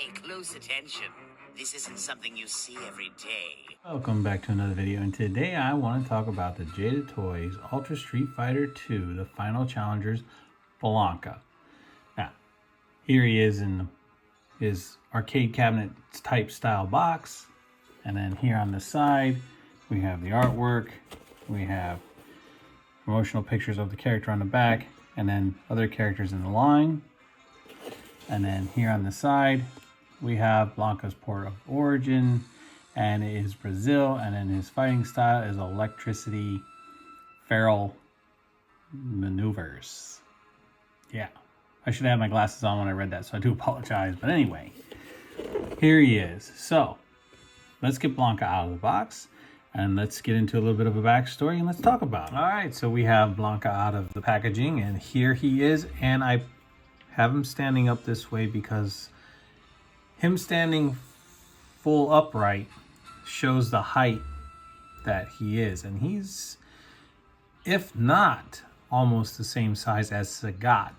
Pay close attention. This isn't something you see every day. Welcome back to another video, and today I want to talk about the Jada Toys Ultra Street Fighter 2, the Final Challengers Blanka. Now, here he is in his arcade cabinet type style box, and then here on the side we have the artwork, we have promotional pictures of the character on the back, and then other characters in the line. And then here on the side we have Blanka's port of origin, and it is Brazil, and then his fighting style is electricity feral maneuvers. Yeah, I should have my glasses on when I read that, so I do apologize. But anyway, here he is. So let's get Blanka out of the box and let's get into a little bit of a backstory and let's talk about it. All right, so we have Blanka out of the packaging, and here he is. And I have him standing up this way because him standing full upright shows the height that he is. And he's, if not almost the same size as Sagat.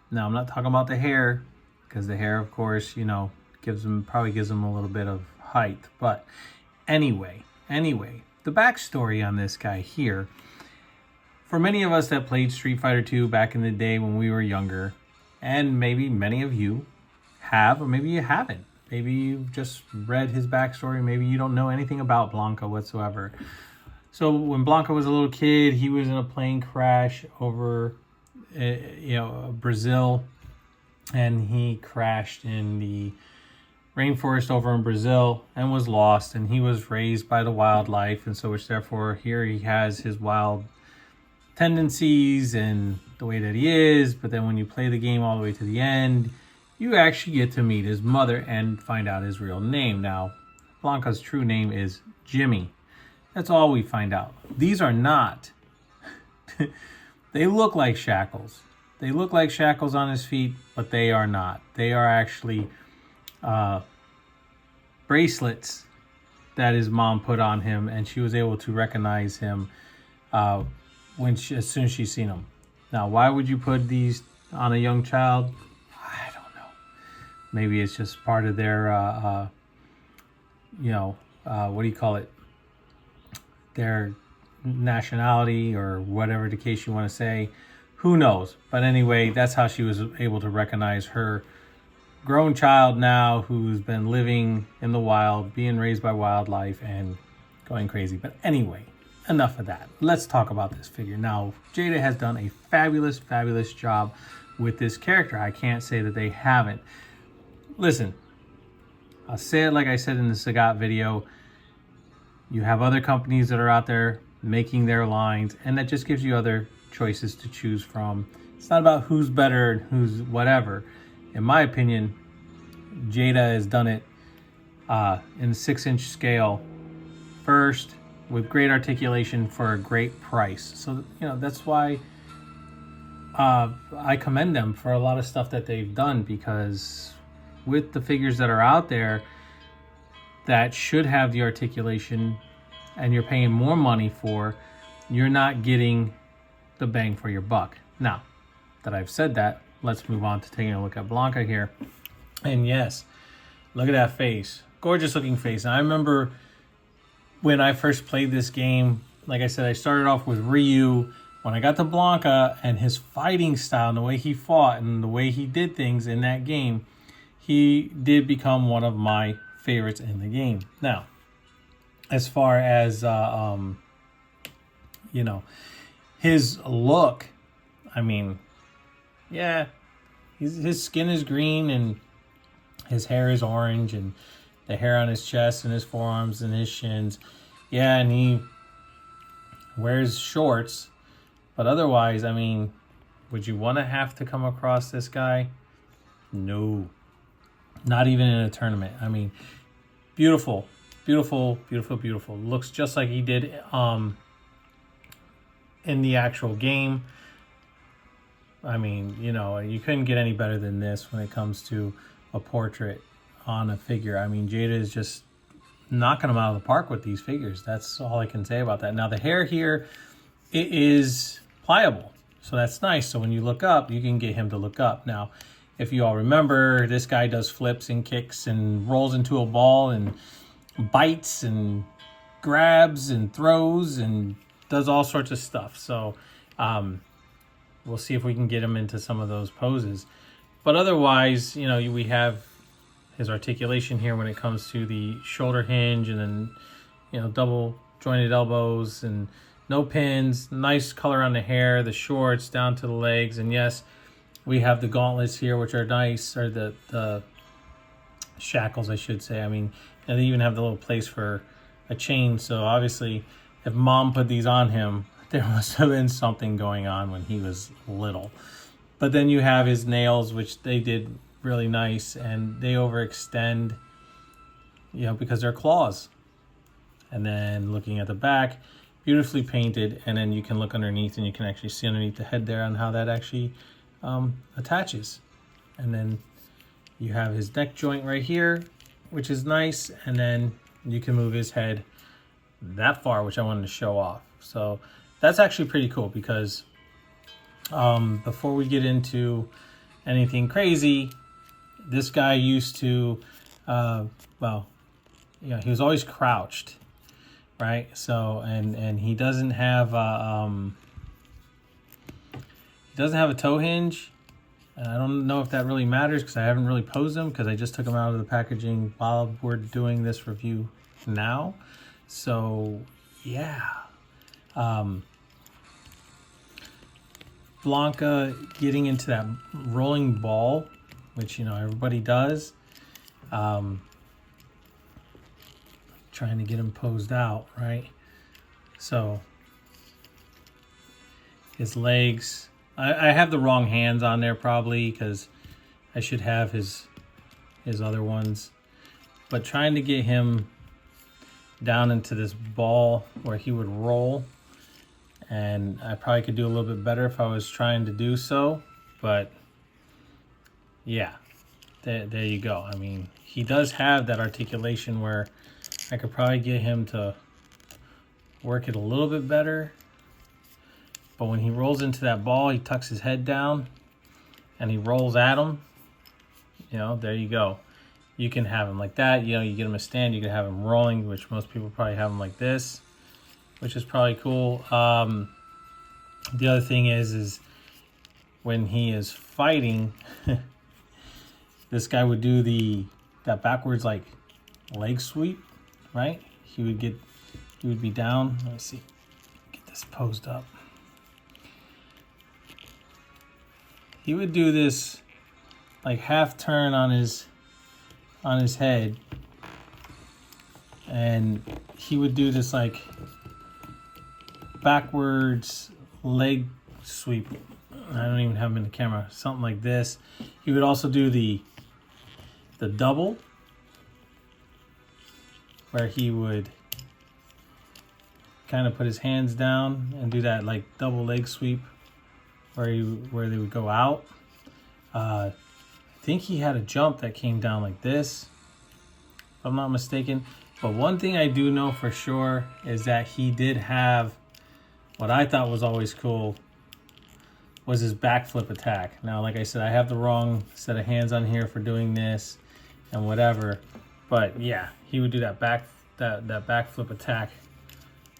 Now, I'm not talking about the hair, because the hair, of course, you know, probably gives him a little bit of height. But anyway, the backstory on this guy here, for many of us that played Street Fighter 2 back in the day when we were younger, and maybe many of you have, or maybe you haven't. Maybe you've just read his backstory. Maybe you don't know anything about Blanka whatsoever. So when Blanka was a little kid, he was in a plane crash over, Brazil, and he crashed in the rainforest over in Brazil and was lost. And he was raised by the wildlife, and so which therefore here he has his wild tendencies and the way that he is. But then when you play the game all the way to the end, you actually get to meet his mother and find out his real name. Now, Blanka's true name is Jimmy. That's all we find out. These are not, they look like shackles. They look like shackles on his feet, but they are not. They are actually bracelets that his mom put on him, and she was able to recognize him as soon as she seen him. Now, why would you put these on a young child? I don't know. Maybe it's just part of their, what do you call it? Their nationality, or whatever the case you want to say. Who knows? But anyway, that's how she was able to recognize her grown child now, who's been living in the wild, being raised by wildlife and going crazy. But anyway, enough of that. Let's talk about this figure. Now, Jada has done a fabulous job with this character. I can't say that they haven't. Listen, I'll say it like I said in the Sagat video. You have other companies that are out there making their lines, and that just gives you other choices to choose from. It's not about who's better and who's whatever. In my opinion, Jada has done it in the 6-inch scale first, with great articulation for a great price. So, that's why I commend them for a lot of stuff that they've done, because with the figures that are out there that should have the articulation and you're paying more money for, you're not getting the bang for your buck. Now that I've said that, let's move on to taking a look at Blanka here. And yes, look at that face. Gorgeous looking face. And I remember when I first played this game, like I said, I started off with Ryu. When I got to Blanka and his fighting style and the way he fought and the way he did things in that game, he did become one of my favorites in the game. Now, as far as, his look, I mean, yeah, his skin is green and his hair is orange, and the hair on his chest and his forearms and his shins. Yeah, and he wears shorts. But otherwise, I mean, would you want to have to come across this guy? No. Not even in a tournament. I mean, beautiful. Looks just like he did in the actual game. I mean, you couldn't get any better than this when it comes to a portrait on a figure. I mean, Jada is just knocking them out of the park with these figures. That's all I can say about that. Now, the hair here, it is pliable, so that's nice. So when you look up, you can get him to look up. Now, if you all remember, this guy does flips and kicks and rolls into a ball and bites and grabs and throws and does all sorts of stuff. So we'll see if we can get him into some of those poses. But otherwise, you know, we have his articulation here when it comes to the shoulder hinge, and then, you know, double jointed elbows and no pins, nice color on the hair, the shorts down to the legs. And yes, we have the gauntlets here, which are nice, or the shackles, I should say. I mean, and they even have the little place for a chain. So obviously, if mom put these on him, there must have been something going on when he was little. But then you have his nails, which they did really nice, and they overextend, you know, because they're claws. And then looking at the back, beautifully painted, and then you can look underneath and you can actually see underneath the head there on how that actually attaches. And then you have his neck joint right here, which is nice, and then you can move his head that far, which I wanted to show off. So that's actually pretty cool, because before we get into anything crazy, this guy used to, well, you know, he was always crouched, right? So, and he doesn't have a toe hinge. And I don't know if that really matters, because I haven't really posed him, because I just took him out of the packaging while we're doing this review now. So yeah, Blanka getting into that rolling ball, which, you know, everybody does. Trying to get him posed out, right? So his legs, I have the wrong hands on there probably, because I should have his other ones. But trying to get him down into this ball where he would roll, and I probably could do a little bit better if I was trying to do so. But yeah, there you go. I mean, he does have that articulation where I could probably get him to work it a little bit better. But when he rolls into that ball, he tucks his head down and he rolls at him. You know, there you go. You can have him like that. You know, you get him a stand, you can have him rolling, which most people probably have him like this, which is probably cool. The other thing is when he is fighting, this guy would do that backwards like leg sweep, right? He would be down. Let me see, get this posed up. He would do this like half turn on his head, and he would do this like backwards leg sweep. I don't even have him in the camera. Something like this. He would also do the double, where he would kind of put his hands down and do that like double leg sweep, where they would go out. I think he had a jump that came down like this, if I'm not mistaken. But one thing I do know for sure is that he did have what I thought was always cool, was his backflip attack. Now, like I said, I have the wrong set of hands on here for doing this and whatever. But yeah, he would do that backflip attack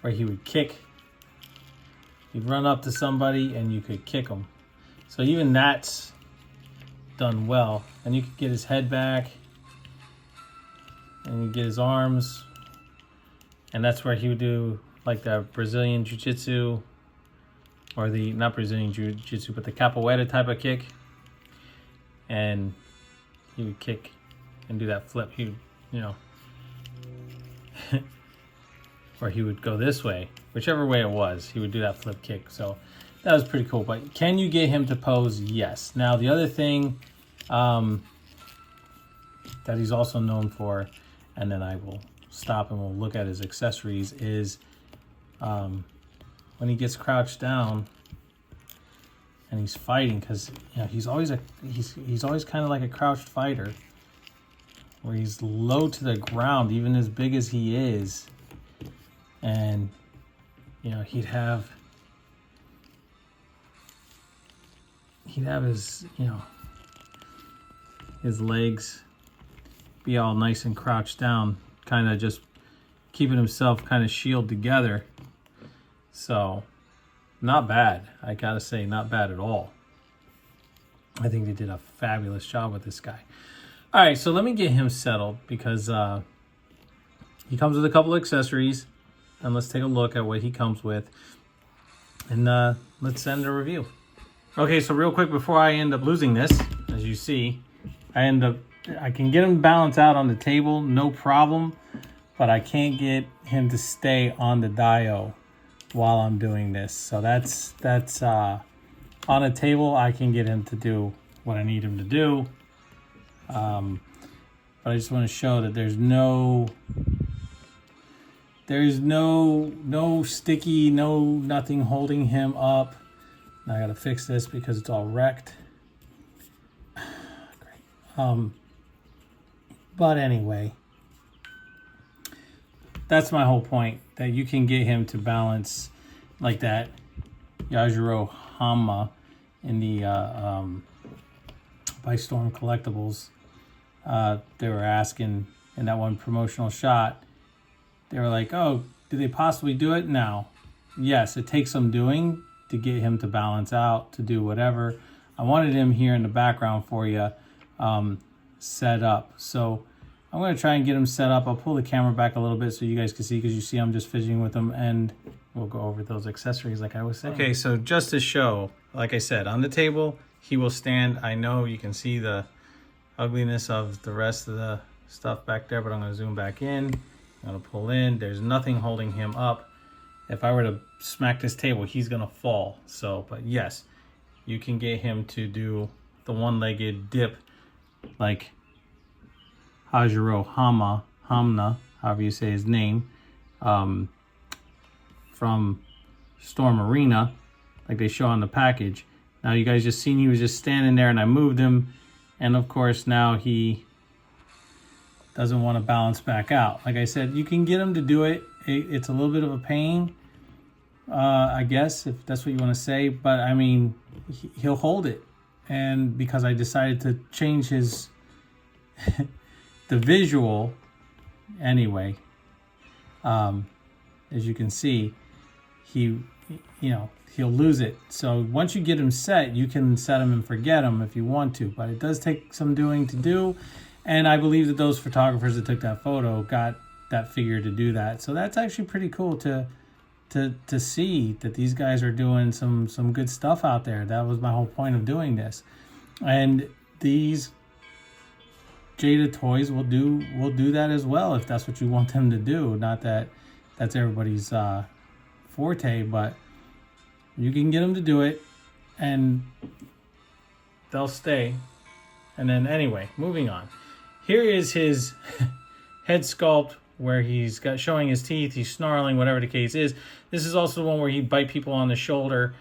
where he would kick. He'd run up to somebody and you could kick him. So even that's done well. And you could get his head back and you get his arms. And that's where he would do like the Brazilian Jiu-Jitsu, or not Brazilian Jiu-Jitsu, but the capoeira type of kick. And he would kick and do that flip. He would, you know, or he would go this way, whichever way it was, he would do that flip kick. So that was pretty cool. But can you get him to pose? Yes. Now the other thing that he's also known for, and then I will stop and we'll look at his accessories, is when he gets crouched down and he's fighting, because you know he's always kind of like a crouched fighter, where he's low to the ground, even as big as he is. And, you know, he'd have his, you know, his legs be all nice and crouched down, kind of just keeping himself kind of shielded together. So not bad. I gotta say, not bad at all. I think they did a fabulous job with this guy. All right, so let me get him settled because he comes with a couple of accessories, and let's take a look at what he comes with, and let's send a review. Okay, so real quick before I end up losing this, as you see, I can get him balanced out on the table, no problem, but I can't get him to stay on the dial while I'm doing this. So that's on a table. I can get him to do what I need him to do. But I just want to show that there's no sticky, nothing holding him up. Now I gotta fix this because it's all wrecked. Great. But anyway, that's my whole point, that you can get him to balance like that Yajiro Hama in the by Storm Collectibles. They were asking in that one promotional shot, they were like, oh, did they possibly do it? Now, yes, it takes some doing to get him to balance out, to do whatever. I wanted him here in the background for you, set up. So I'm going to try and get him set up. I'll pull the camera back a little bit so you guys can see, because you see I'm just fidgeting with him, and we'll go over those accessories like I was saying. Okay, so just to show, like I said, on the table, he will stand. I know you can see the ugliness of the rest of the stuff back there, but I'm going to zoom back in. I'm going to pull in. There's nothing holding him up. If I were to smack this table, he's going to fall. So, but yes, you can get him to do the one-legged dip like Hajiro Hamna, however you say his name, from Storm Arena, like they show on the package. Now you guys just seen he was just standing there and I moved him, and of course now he doesn't want to balance back out. Like I said, you can get him to do it. It's a little bit of a pain, I guess, if that's what you want to say, but I mean, he'll hold it. And because I decided to change his the visual anyway, as you can see, he'll lose it. So once you get him set, you can set him and forget him if you want to, but it does take some doing to do. And I believe that those photographers that took that photo got that figure to do that. So that's actually pretty cool to see that these guys are doing some good stuff out there. That was my whole point of doing this. And these Jada toys will do that as well if that's what you want them to do. Not that that's everybody's forte, but you can get them to do it and they'll stay. And then anyway, moving on. Here is his head sculpt where he's got showing his teeth, he's snarling, whatever the case is. This is also the one where he'd bite people on the shoulder.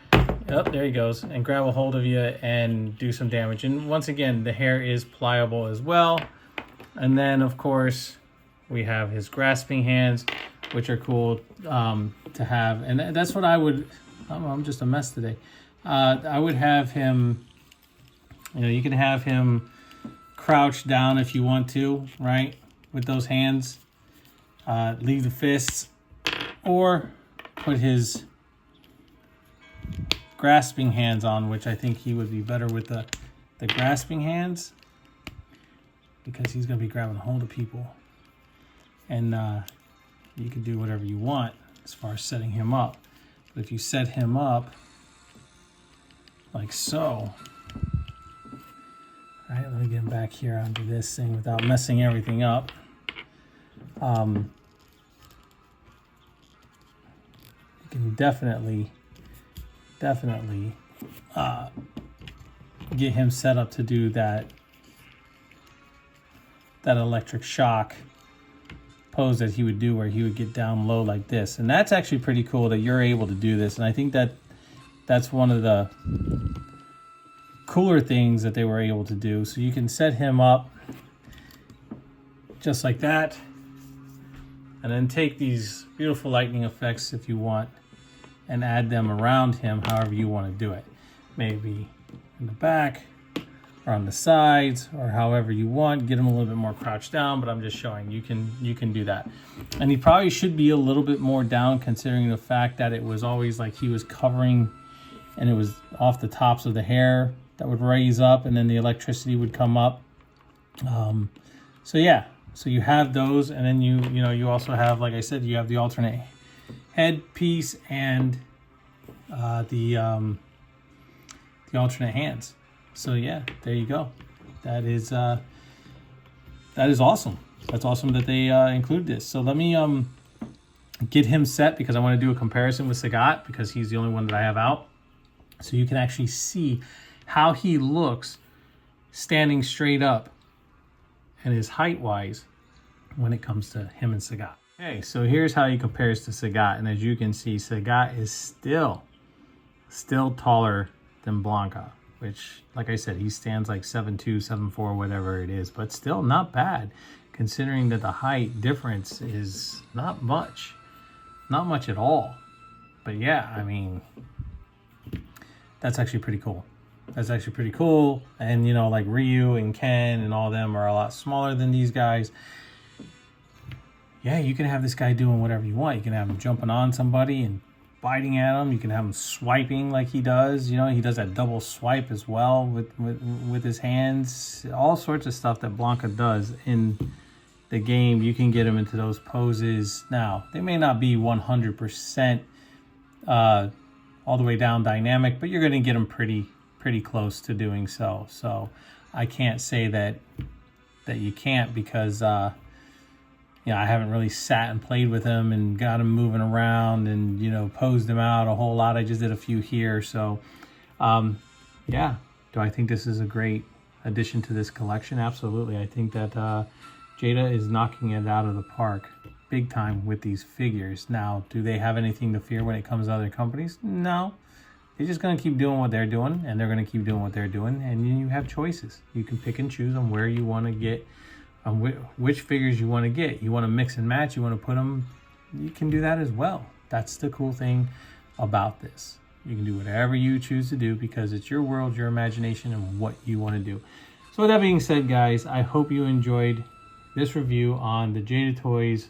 Oh, there he goes, and grab a hold of you and do some damage. And once again, the hair is pliable as well. And then, of course, we have his grasping hands, which are cool to have. And that's what I would, I'm just a mess today. I would have him, you can have him crouch down if you want to, right? With those hands. Leave the fists, or put his grasping hands on, which I think he would be better with the grasping hands, because he's going to be grabbing a hold of people. And you can do whatever you want as far as setting him up. But if you set him up like so, all right, let me get him back here onto this thing without messing everything up. You can definitely get him set up to do that electric shock pose that he would do, where he would get down low like this. And that's actually pretty cool that you're able to do this. And I think that's one of the cooler things that they were able to do. So you can set him up just like that, and then take these beautiful lightning effects if you want and add them around him however you want to do it. Maybe in the back, or on the sides, or however you want. Get him a little bit more crouched down, but I'm just showing you can do that. And he probably should be a little bit more down, considering the fact that it was always like he was covering, and it was off the tops of the hair that would raise up, and then the electricity would come up. So yeah, so you have those, and then you also have, like I said, you have the alternate headpiece and the alternate hands. So yeah, there you go. That is awesome. That's awesome that they include this. So let me get him set, because I want to do a comparison with Sagat, because he's the only one that I have out. So you can actually see how he looks standing straight up and his height-wise when it comes to him and Sagat. Okay, so here's how he compares to Sagat. And as you can see, Sagat is still taller than Blanka, which, like I said, he stands like 7'2", 7'4", whatever it is, but still not bad, considering that the height difference is not much at all. But yeah, I mean, that's actually pretty cool. That's actually pretty cool. And you know, like Ryu and Ken and all them are a lot smaller than these guys. Yeah, you can have this guy doing whatever you want. You can have him jumping on somebody and biting at him. You can have him swiping like he does. You know, he does that double swipe as well with his hands. All sorts of stuff that Blanka does in the game. You can get him into those poses. Now, they may not be 100% all the way down dynamic, but you're going to get him pretty close to doing so. So I can't say that you can't, because you know, I haven't really sat and played with him and got him moving around and, you know, posed him out a whole lot. I just did a few here. So, yeah. Do I think this is a great addition to this collection? Absolutely. I think that Jada is knocking it out of the park big time with these figures. Now, do they have anything to fear when it comes to other companies? No. They're just going to keep doing what they're doing, and they're going to keep doing what they're doing, and you have choices. You can pick and choose on where you want to get, on which figures you want to get. You want to mix and match, you want to put them, you can do that as well. That's the cool thing about this. You can do whatever you choose to do, because it's your world, your imagination, and what you want to do. So with that being said, guys, I hope you enjoyed this review on the Jada Toys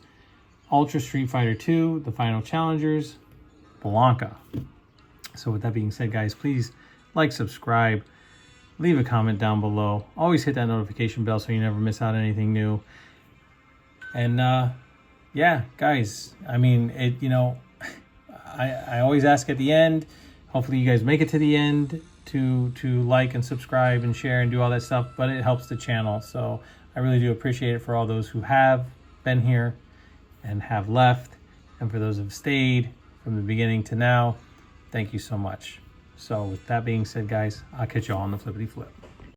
Ultra Street Fighter 2, the Final Challengers, Blanka. So with that being said, guys, please like, subscribe, leave a comment down below. Always hit that notification bell so you never miss out on anything new. And yeah, guys, I mean, I always ask at the end, hopefully you guys make it to the end to like and subscribe and share and do all that stuff, but it helps the channel. So I really do appreciate it for all those who have been here and have left, and for those who have stayed from the beginning to now. Thank you so much. So with that being said, guys, I'll catch you all on the flippity flip.